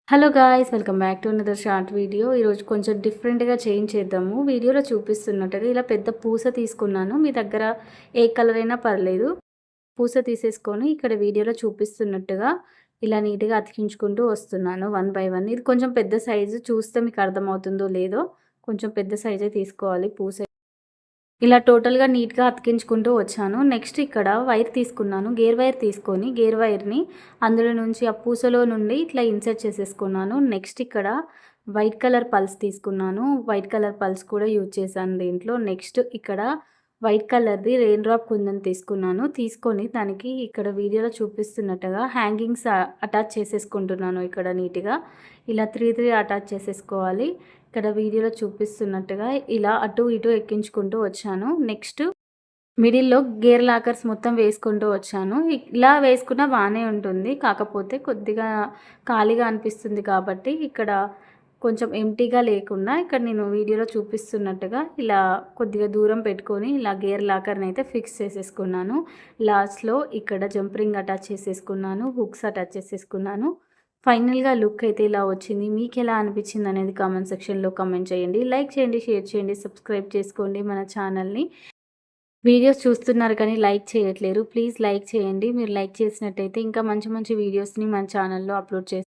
Hello guys! Welcome back to another short video. ఈరోజు కొంచెం డిఫరెంట్‌గా చేంజ్ చేద్దాము. వీడియోలో చూపిస్తున్నట్టుగా ఇలా పెద్ద పూస తీసుకున్నాను. మీ దగ్గర ఏ కలర్ అయినా పర్లేదు. పూస తీసేసుకొని ఇక్కడ వీడియోలో చూపిస్తున్నట్టుగా ఇలా నీట్‌గా అతికించుకుంటూ వస్తున్నాను వన్ బై వన్. ఇది కొంచెం పెద్ద సైజు చూస్తే మీకు అర్థమవుతుందో లేదో కొంచెం పెద్ద సైజే తీసుకోవాలి పూస. ఇలా టోటల్‌గా నీట్‌గా అతికించుకుంటూ వచ్చాను. నెక్స్ట్ ఇక్కడ వైర్ తీసుకున్నాను. గేర్ వైర్ తీసుకొని గేర్ వైర్‌ని అందులో నుంచి ఆ పూసలో నుండి ఇట్లా ఇన్సర్ట్ చేసేసుకున్నాను. నెక్స్ట్ ఇక్కడ వైట్ కలర్ పల్స్ తీసుకున్నాను. వైట్ కలర్ పల్స్ కూడా యూజ్ చేశాను దీంట్లో. నెక్స్ట్ ఇక్కడ వైట్ కలర్‌ది రెయిన్ డ్రాప్ కుందన్ తీసుకున్నాను. తీసుకొని దానికి ఇక్కడ వీడియోలో చూపిస్తున్నట్టుగా హ్యాంగింగ్స్ అటాచ్ చేసేసుకుంటున్నాను ఇక్కడ నీట్‌గా. ఇలా 3 అటాచ్ చేసేసుకోవాలి. ఇక్కడ వీడియోలో చూపిస్తున్నట్టుగా ఇలా అటు ఇటు ఎక్కించుకుంటూ వచ్చాను. నెక్స్ట్ మిడిల్‌లో గేర్ లాకర్స్ మొత్తం వేసుకుంటూ వచ్చాను. ఇలా వేసుకున్నా బానే ఉంటుంది. కాకపోతే కొద్దిగా ఖాళీగా అనిపిస్తుంది కాబట్టి ఇక్కడ కొంచెం ఎంప్టీగా లేకుండా ఇక్కడ నేను వీడియోలో చూపిస్తున్నట్టుగా ఇలా కొద్దిగా దూరం పెట్టుకొని ఇలా గేర్ లాకర్‌నైతే ఫిక్స్ చేసేసుకున్నాను. లాస్ట్‌లో ఇక్కడ జంప్ రింగ్ అటాచ్ చేసేసుకున్నాను. హుక్స్ అటాచ్ చేసేసుకున్నాను. ఫైనల్‌గా లుక్ అయితే ఇలా వచ్చింది. మీకెలా అనిపించిందనేది కామెంట్ సెక్షన్‌లో కామెంట్ చేయండి. లైక్ చేయండి, షేర్ చేయండి, సబ్స్క్రైబ్ చేసుకోండి మన ఛానల్‌ని. వీడియోస్ చూస్తున్నారు కానీ లైక్ చేయట్లేరు. ప్లీజ్ లైక్ చేయండి. మీరు లైక్ చేసినట్టయితే ఇంకా మంచి మంచి వీడియోస్‌ని మన ఛానల్‌లో అప్‌లోడ్ చేస్తాను.